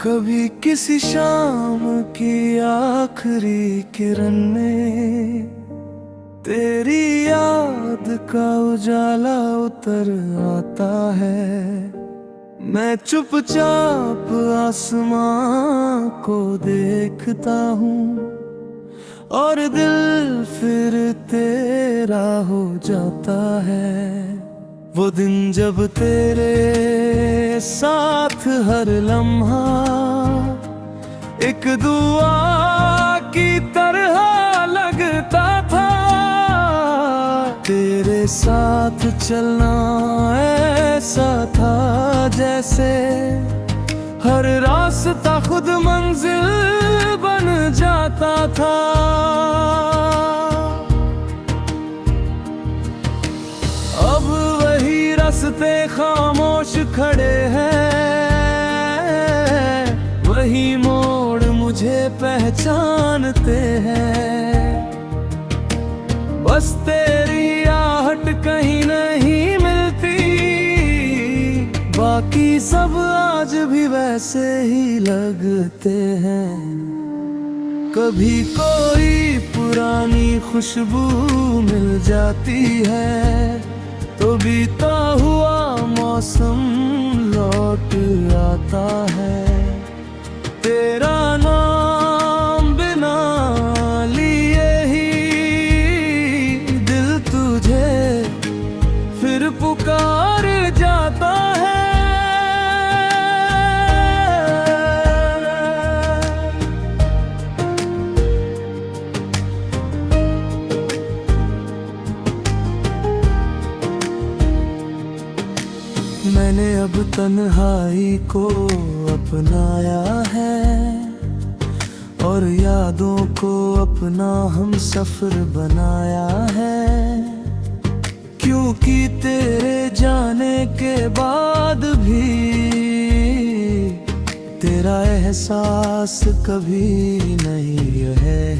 कभी किसी शाम की आखिरी किरण में तेरी याद का उजाला उतर आता है। मैं चुपचाप आसमां को देखता हूँ और दिल फिर तेरा हो जाता है। वो दिन जब तेरे साथ हर लम्हा एक दुआ की तरह लगता था। तेरे साथ चलना ऐसा था जैसे हर रास्ता खुद मंजिल बन जाता था। अब वही रास्ते खामोश खड़े हैं, वही मोड़ मुझे पहचानते हैं। बस तेरी आहट कहीं नहीं मिलती, बाकी सब आज भी वैसे ही लगते हैं। कभी कोई पुरानी खुशबू मिल जाती है तो बीता हुआ मौसम लौट आता है। तेरा नाम बिना लिए ही दिल तुझे फिर पुकार जाता है। मैंने अब तन्हाई को अपनाया है और यादों को अपना हम सफर बनाया है। क्योंकि तेरे जाने के बाद भी तेरा एहसास कभी नहीं है।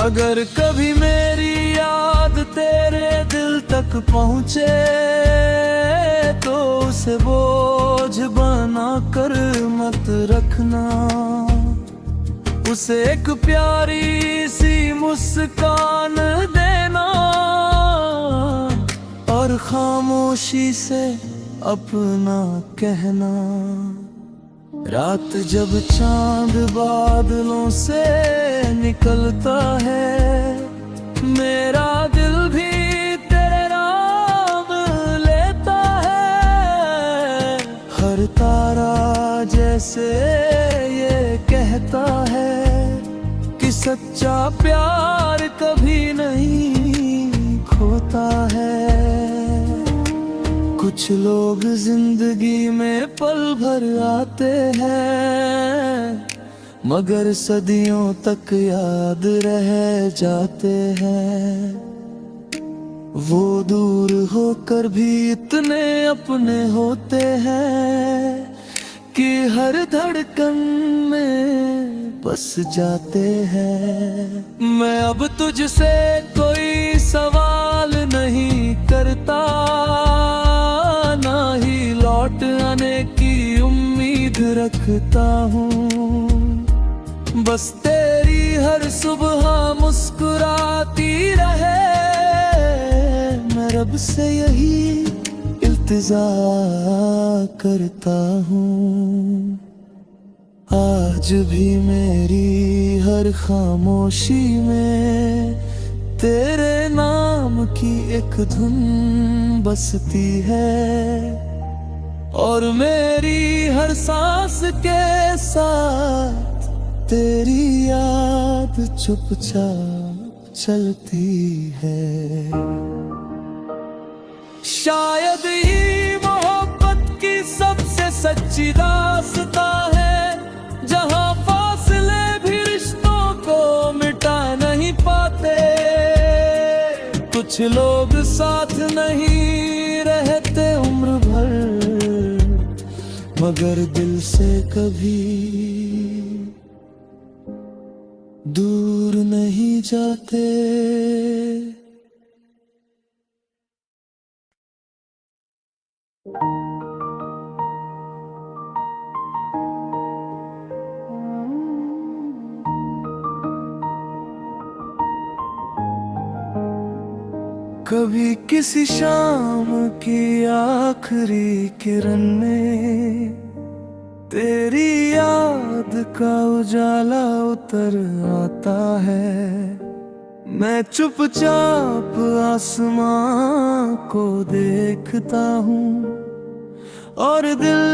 अगर कभी मेरी याद तेरे दिल तक पहुँचे तो उसे बोझ बना कर मत रखना। उसे एक प्यारी सी मुस्कान देना और खामोशी से अपना कहना। रात जब चांद बादलों से निकलता है, मेरा दिल भी तेरे नाम लेता है। हर तारा जैसे ये कहता है कि सच्चा प्यार कभी नहीं खोता है। कुछ लोग जिंदगी में पल भर आते हैं मगर सदियों तक याद रह जाते हैं। वो दूर होकर भी इतने अपने होते हैं कि हर धड़कन में बस जाते हैं। मैं अब तुझसे कोई सवाल नहीं करता, ना ही लौट आने की उम्मीद रखता हूँ। बस तेरी हर सुबह मुस्कुराती रहे, मैं रब से यही इल्तिजा करता हूँ। आज भी मेरी हर खामोशी में तेरे नाम की एक धुन बसती है और मेरी हर सांस के साथ तेरी याद चुपचाप चलती है। शायद ही मोहब्बत की सबसे सच्ची दास्तां है, जहां फासले भी रिश्तों को मिटा नहीं पाते। कुछ लोग साथ नहीं रहते उम्र भर, मगर दिल से कभी जाते। कभी किसी शाम की आखिरी किरण में तेरी याद का उजाला उतर आता है। मैं चुपचाप आसमां को देखता हूँ और दिल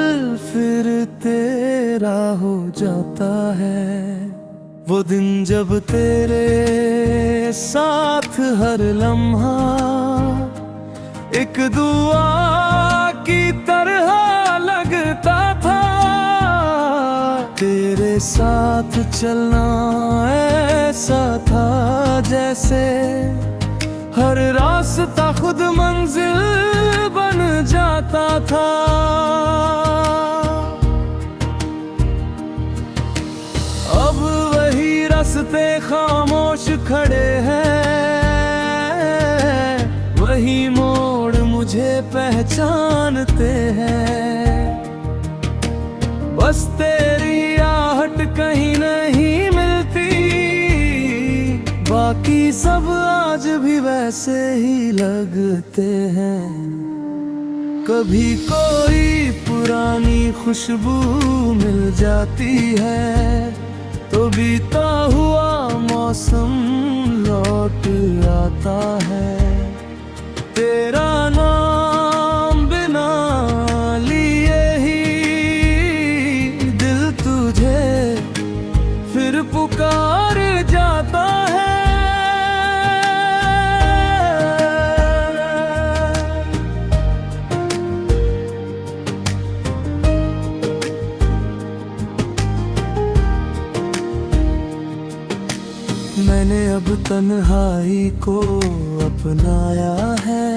फिर तेरा हो जाता है। वो दिन जब तेरे साथ हर लम्हा एक दुआ की तरह लगता था। तेरे साथ चलना ऐसा था जैसे हर रास्ता खुद मंजिल बन जाता था। अब वही रास्ते खामोश खड़े हैं, वही मोड़ मुझे पहचानते हैं। बस तेरी आहट कहीं नहीं मिलती, बाकी सब आज भी वैसे ही लगते हैं। कभी कोई पुरानी खुशबू मिल जाती है तो बीता हुआ मौसम लौट आता है। तेरा नाम बिना लिए ही दिल तुझे फिर पुकार जाता है। मैंने अब तन्हाई को अपनाया है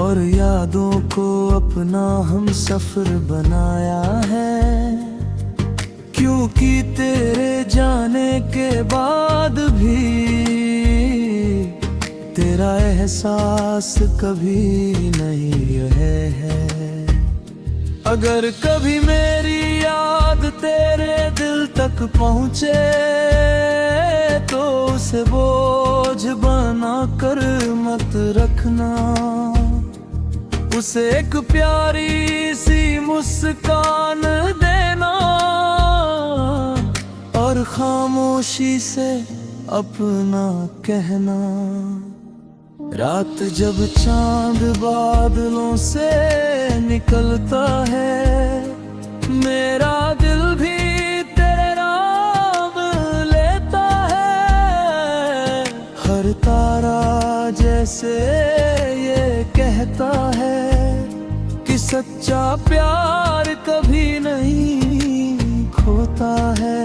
और यादों को अपना हम सफर बनाया है। क्योंकि तेरे जाने के बाद भी तेरा एहसास कभी नहीं है। अगर कभी मेरी याद तेरे दिल तक पहुँचे तो उसे बोझ बना कर मत रखना। उसे एक प्यारी सी मुस्कान देना और खामोशी से अपना कहना। रात जब चांद बादलों से निकलता है, मेरा दिल भी तेरे नाम लेता है। हर तारा जैसे ये कहता है कि सच्चा प्यार कभी नहीं खोता है।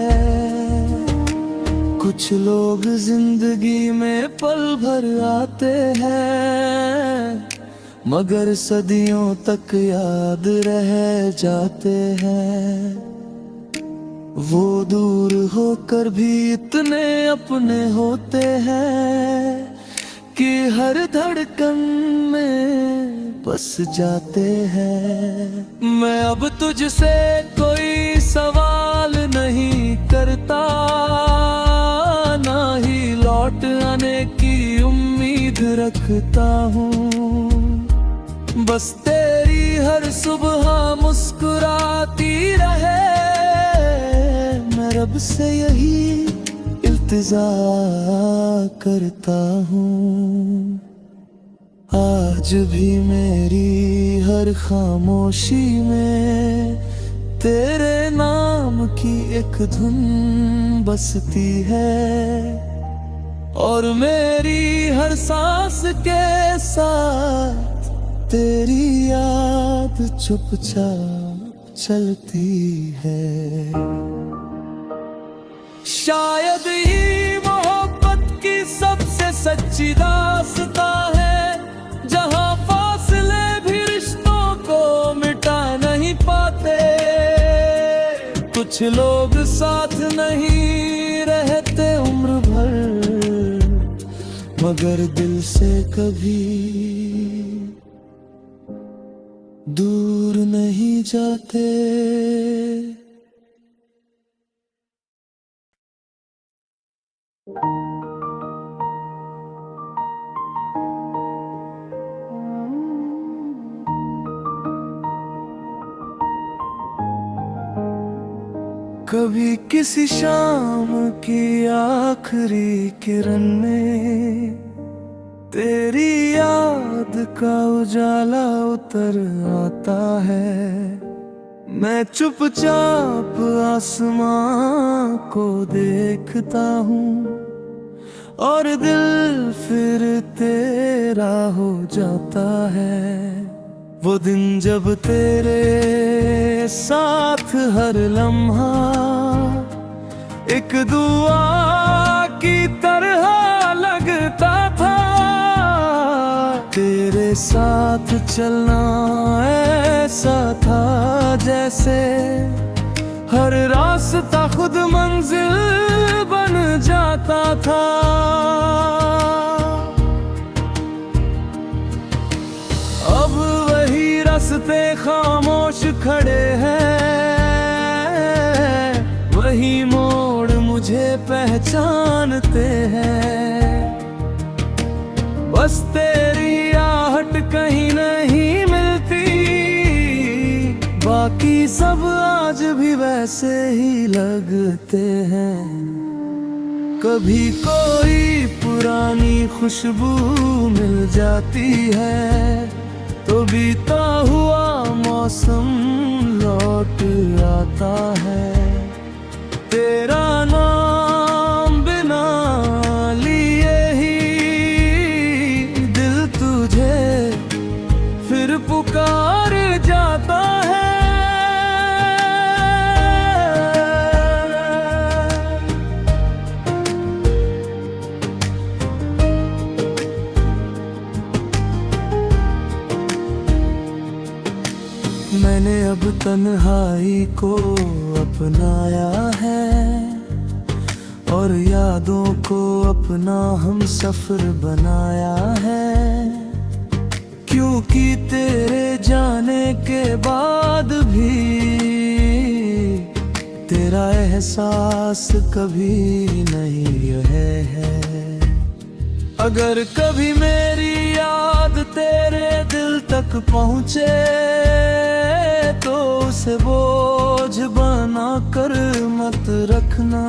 कुछ लोग जिंदगी में पल भर आते हैं मगर सदियों तक याद रह जाते हैं। वो दूर होकर भी इतने अपने होते हैं कि हर धड़कन में बस जाते हैं। मैं अब तुझसे कोई सवाल नहीं करता, ना ही लौट आने की उम्मीद रखता हूँ। बस तेरी हर सुबह मुस्कुराती रहे, मैं रब से यही इल्तिजा करता हूँ। आज भी मेरी हर खामोशी में तेरे नाम की एक धुन बसती है और मेरी हर सांस के साथ तेरी याद चुपचाप चलती है। शायद ये मोहब्बत की सबसे सच्ची दास्तां है, जहां फासले भी रिश्तों को मिटा नहीं पाते। कुछ लोग साथ नहीं रहते उम्र भर, मगर दिल से कभी दूर नहीं जाते। कभी किसी शाम की आखिरी किरण में तेरी याद का उजाला उतर आता है। मैं चुपचाप आसमां को देखता हूँ और दिल फिर तेरा हो जाता है। वो दिन जब तेरे साथ हर लम्हा एक दुआ की तरह लगता था। तेरे साथ चलना ऐसा था जैसे हर रास्ता खुद मंजिल बन जाता था। अब वही रास्ते खामोश खड़े हैं, वही मोड़ मुझे पहचानते हैं। बस तेरी आहट कहीं नहीं मिलती, बाकी सब आज भी वैसे ही लगते हैं। कभी कोई पुरानी खुशबू मिल जाती है तो बीता हुआ मौसम लौट आता है। तेरा नाम बिना लिए ही दिल तुझे फिर पुकार जाता है। मैंने अब तन्हाई को अपनाया है और यादों को अपना हम सफर बनाया है। क्योंकि तेरे जाने के बाद भी तेरा एहसास कभी नहीं है। अगर कभी मेरी याद तेरे दिल तक पहुँचे तो उसे बोझ बना कर मत रखना।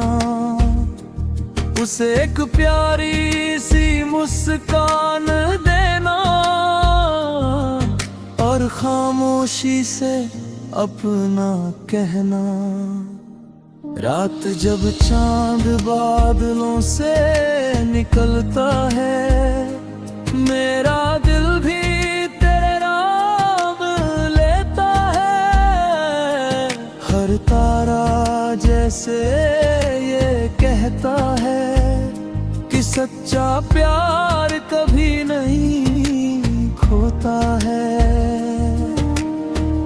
उसे एक प्यारी सी मुस्कान देना और खामोशी से अपना कहना। रात जब चांद बादलों से निकलता है, मेरा दिल भी तेरे नाम लेता है। हर तारा जैसे ये कहता है कि सच्चा प्यार कभी नहीं खोता है।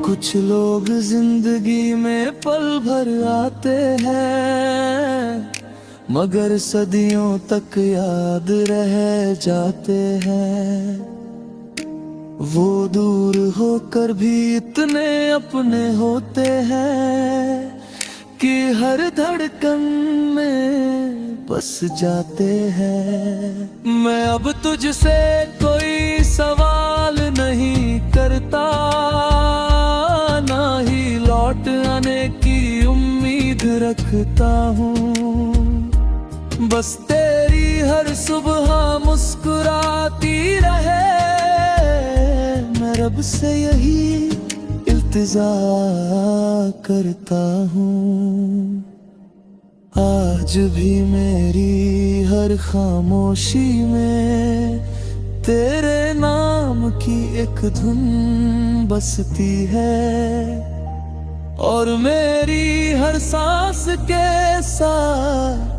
कुछ लोग जिंदगी में पल भर आते हैं मगर सदियों तक याद रह जाते हैं। वो दूर होकर भी इतने अपने होते हैं कि हर धड़कन में बस जाते हैं। मैं अब तुझसे कोई सवाल नहीं करता, ना ही लौट आने की उम्मीद रखता हूँ। बस तेरी हर सुबह मुस्कुराती रहे, मैं रब से यही इल्तिजा करता हूँ। आज भी मेरी हर खामोशी में तेरे नाम की एक धुन बसती है और मेरी हर सांस के साथ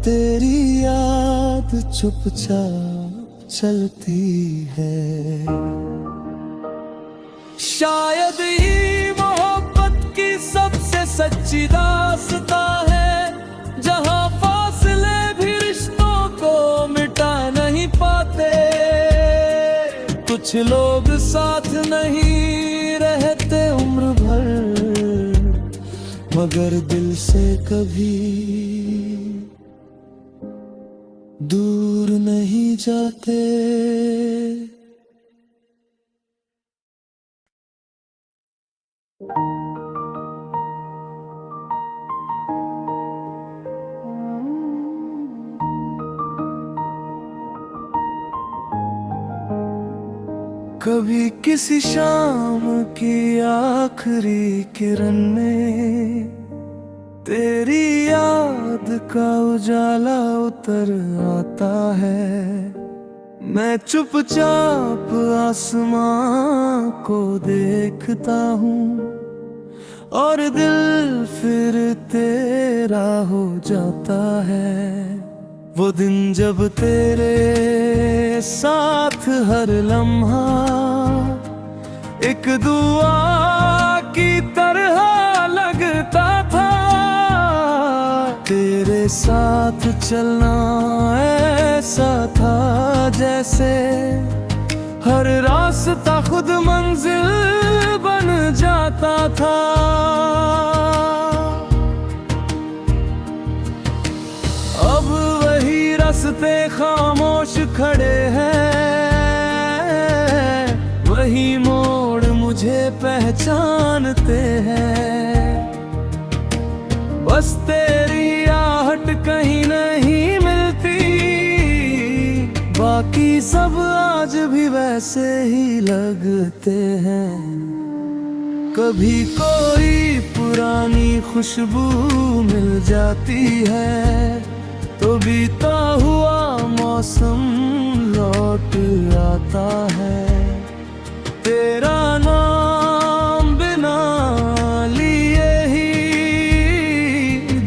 तेरी याद चुपचाप चलती है। शायद ये मोहब्बत की सबसे सच्ची दास्तां है, जहां फासले भी रिश्तों को मिटा नहीं पाते। कुछ लोग साथ नहीं रहते उम्र भर, मगर दिल से कभी दूर नहीं जाते। कभी किसी शाम की आखिरी किरण में तेरी याद का उजाला उतर आता है। मैं चुपचाप आसमां को देखता हूँ और दिल फिर तेरा हो जाता है। वो दिन जब तेरे साथ हर लम्हा एक दुआ की तरह लगता था। तेरे साथ चलना ऐसा था जैसे हर रास्ता खुद मंजिल बन जाता था। अब वही रास्ते खामोश खड़े हैं, वही मोड़ मुझे पहचानते हैं। बस तेरी आहट कहीं नहीं मिलती, बाकी सब आज भी वैसे ही लगते हैं। कभी कोई पुरानी खुशबू मिल जाती है तो बीता हुआ मौसम लौट आता है। तेरा नाम बिना लिए ही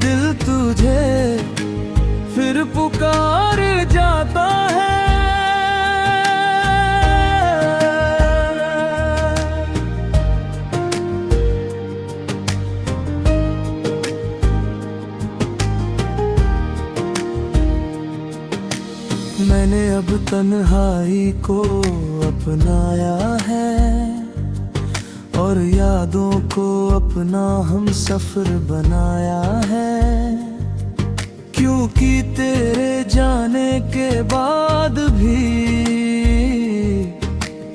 दिल तुझे फिर पुकार जाता है। मैंने अब तन्हाई को अपनाया है और यादों को अपना हम सफर बनाया है। क्योंकि तेरे जाने के बाद भी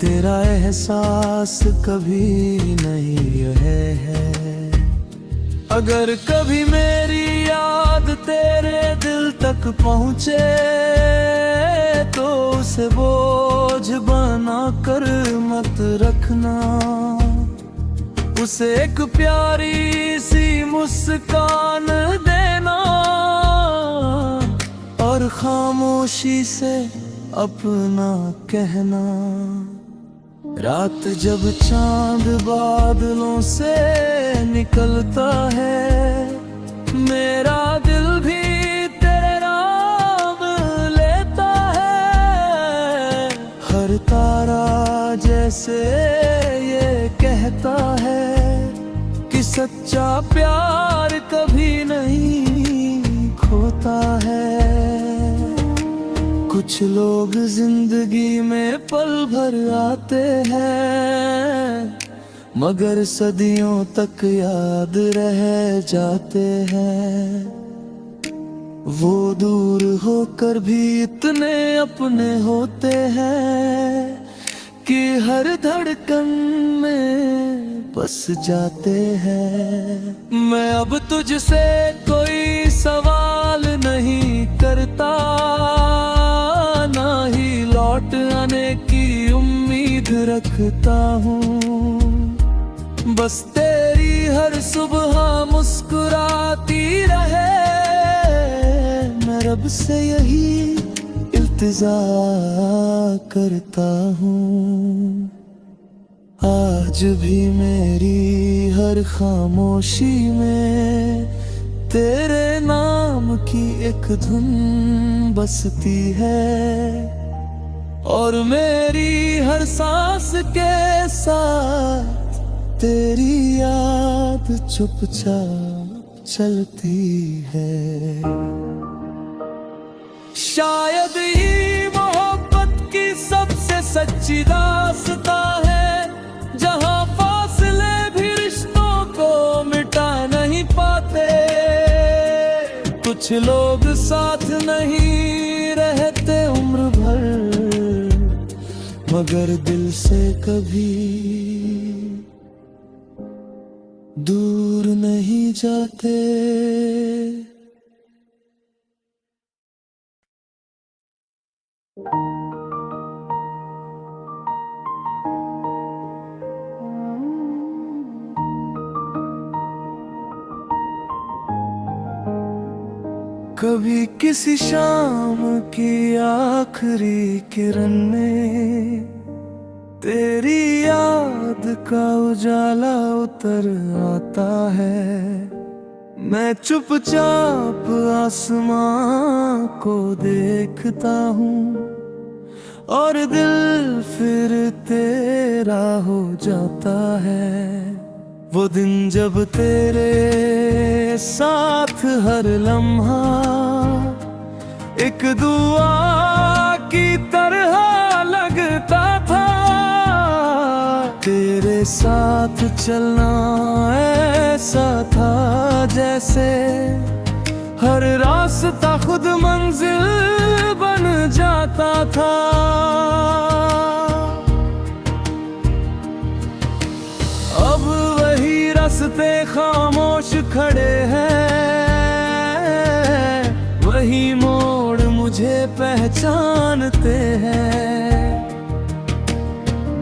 तेरा एहसास कभी नहीं है। अगर कभी मेरी याद तेरे दिल तक पहुँचे तो उसे बोझ बना कर मत रखना। उसे एक प्यारी सी मुस्कान देना और खामोशी से अपना कहना। रात जब चांद बादलों से निकलता है, मेरा दिल भी तेरे नाम लेता है। हर तारा जैसे ये कहता है कि सच्चा प्यार कभी नहीं खोता है। कुछ लोग जिंदगी में पल भर आते हैं मगर सदियों तक याद रह जाते हैं। वो दूर होकर भी इतने अपने होते हैं कि हर धड़कन में बस जाते हैं। मैं अब तुझसे कोई सवाल नहीं करता, ना ही लौट आने की उम्मीद रखता हूँ। बस तेरी हर सुबह मुस्कुराती रहे, मैं रब से यही इल्तिजा करता हूँ। आज भी मेरी हर खामोशी में तेरे नाम की एक धुन बसती है और मेरी हर सांस के साथ तेरी याद चुपचाप चलती है। शायद ये मोहब्बत की सबसे सच्ची सच्ची दास्तां है, जहां फासले भी रिश्तों को मिटा नहीं पाते। कुछ लोग साथ नहीं रहते उम्र भर, मगर दिल से कभी दूर नहीं जाते। कभी किसी शाम की आखिरी किरण में तेरी याद का उजाला उतर आता है। मैं चुपचाप आसमां को देखता हूँ और दिल फिर तेरा हो जाता है। वो दिन जब तेरे साथ हर लम्हा एक दुआ की तरह लगता था। तेरे साथ चलना ऐसा था जैसे हर रास्ता खुद मंजिल बन जाता था। अब वही रास्ते खामोश खड़े हैं, वही मोड़ मुझे पहचानते हैं।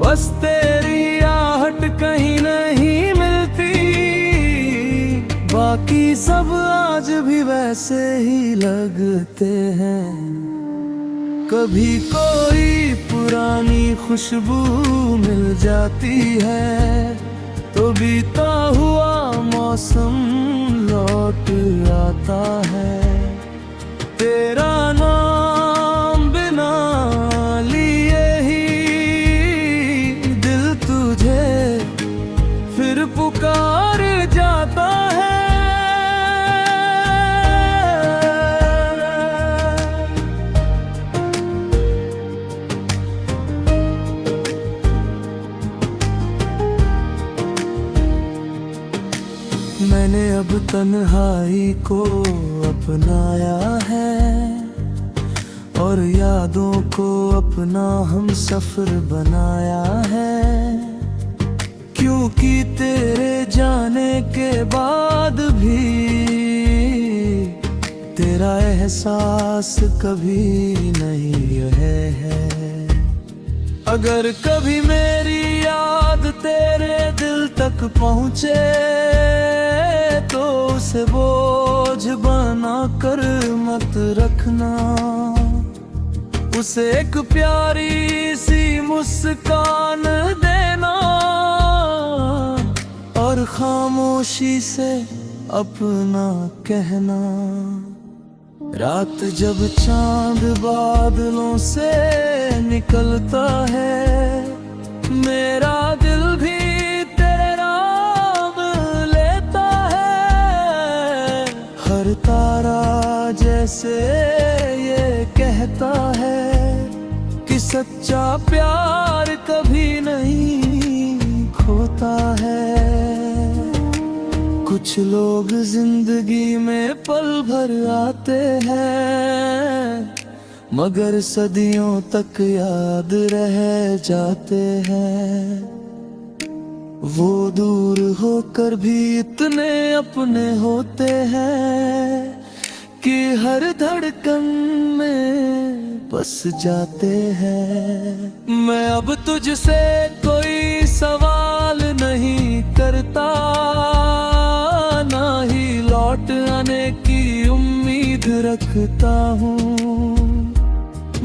बस तेरी आहट कहीं नहीं मिलती, बाकी सब आज भी वैसे ही लगते हैं। कभी कोई पुरानी खुशबू मिल जाती है तो बीता हुआ मौसम लौट आता है। तेरा नाम बिना लिए ही दिल तुझे फिर पुकार जाता है। मैंने अब तन्हाई को अपनाया है और यादों को अपना हम सफर बनाया है। क्योंकि तेरे जाने के बाद भी तेरा एहसास कभी नहीं है। अगर कभी मेरी याद तेरे दिल तक पहुँचे तो उसे बोझ बना कर मत रखना। उसे एक प्यारी सी मुस्कान देना और खामोशी से अपना कहना। रात जब चांद बादलों से निकलता है, मेरा दिल भी तेरे नाम लेता है। हर तारा जैसे ये कहता है कि सच्चा प्यार कभी नहीं खोता है। कुछ लोग जिंदगी में पल भर आते हैं मगर सदियों तक याद रह जाते हैं। वो दूर होकर भी इतने अपने होते हैं कि हर धड़कन में बस जाते हैं। मैं अब तुझसे कोई सवाल नहीं करता, ना ही लौट आने की उम्मीद रखता हूँ।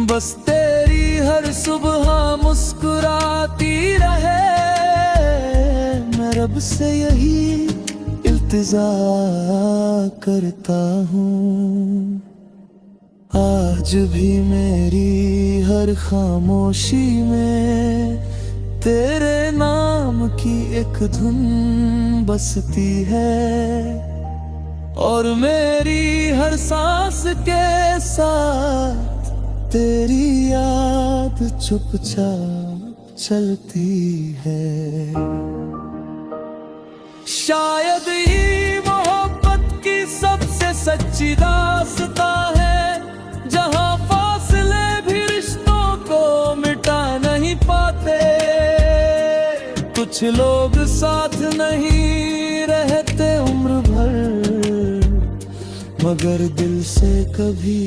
बस तेरी हर सुबह मुस्कुराती रहे, मैं रब से यही इल्तिजा करता हूँ। आज भी मेरी हर खामोशी में तेरे नाम की एक धुन बसती है और मेरी हर सांस के साथ तेरी याद चुपचाप चलती है। शायद ये मोहब्बत की सबसे सच्ची दास्तां है, जहां फासले भी रिश्तों को मिटा नहीं पाते। कुछ लोग साथ नहीं रहते उम्र भर, मगर दिल से कभी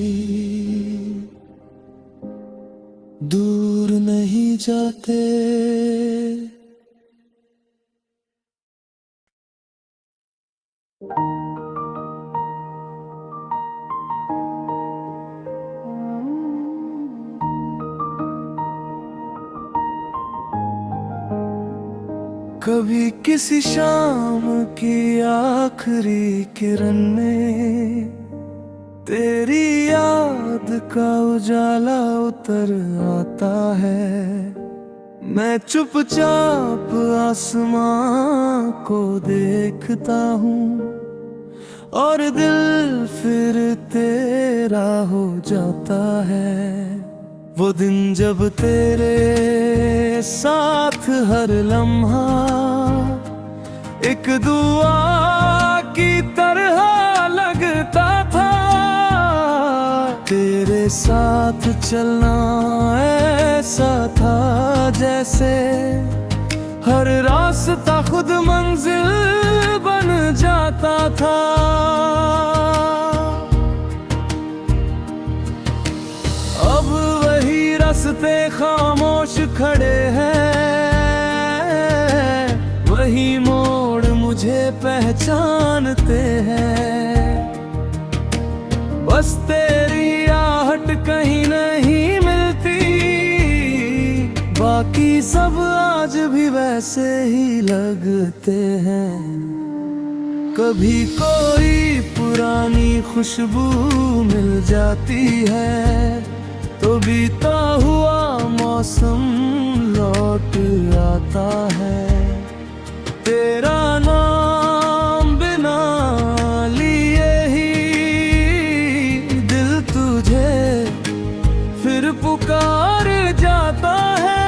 दूर नहीं जाते। कभी किसी शाम की आखिरी किरण में तेरी याद का उजाला उतर आता है। मैं चुपचाप आसमां को देखता हूँ और दिल फिर तेरा हो जाता है। वो दिन जब तेरे साथ हर लम्हा एक दुआ की तरह लगता था। तेरे साथ चलना ऐसा था जैसे हर रास्ता खुद मंजिल बन जाता था। अब वही रास्ते खामोश खड़े हैं, वही मोड़ मुझे पहचानते हैं। बस तेरी आहट कहीं नहीं मिलती, बाकी सब आज भी वैसे ही लगते हैं। कभी कोई पुरानी खुशबू मिल जाती है तो बीता हुआ मौसम लौट आता है। तेरा नाम बिना लिए ही दिल तुझे फिर पुकार जाता है।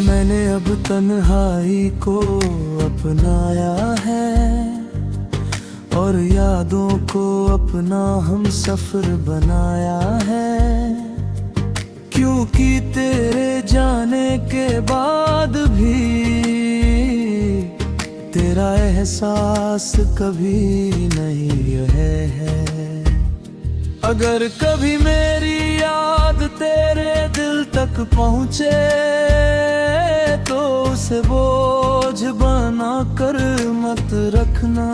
मैंने अब तन्हाई को अपनाया है और यादों को अपना हम सफर बनाया है। क्योंकि तेरे जाने के बाद भी तेरा एहसास कभी नहीं है। अगर कभी मेरी याद तेरे दिल तक पहुँचे तो उसे बोझ बना कर मत रखना।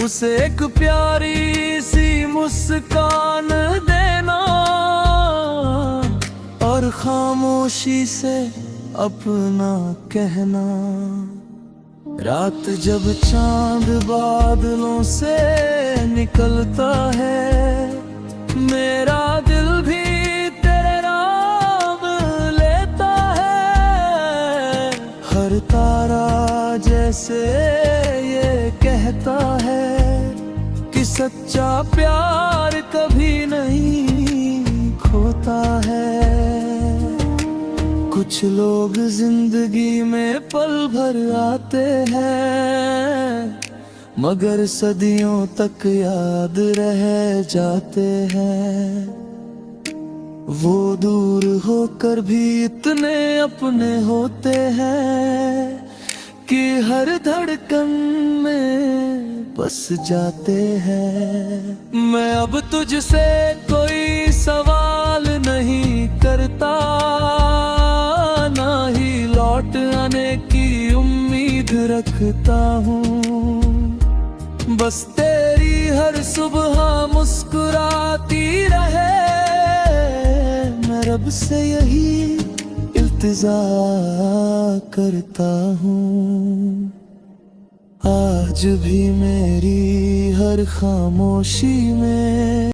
उसे एक प्यारी सी मुस्कान देना और खामोशी से अपना कहना। रात जब चांद बादलों से निकलता है, मेरा दिल भी तेरे नाम लेता है। हर तारा जैसे ये कहता है कि सच्चा प्यार कभी नहीं खोता है। कुछ लोग जिंदगी में पल भर आते हैं, मगर सदियों तक याद रह जाते हैं। वो दूर होकर भी इतने अपने होते हैं कि हर धड़कन में बस जाते हैं। मैं अब तुझसे कोई सवाल नहीं करता, ना ही लौट आने की उम्मीद रखता हूँ। बस तेरी हर सुबह मुस्कुराती रहे, मैं रब से यही इल्तिजा करता हूँ। आज भी मेरी हर खामोशी में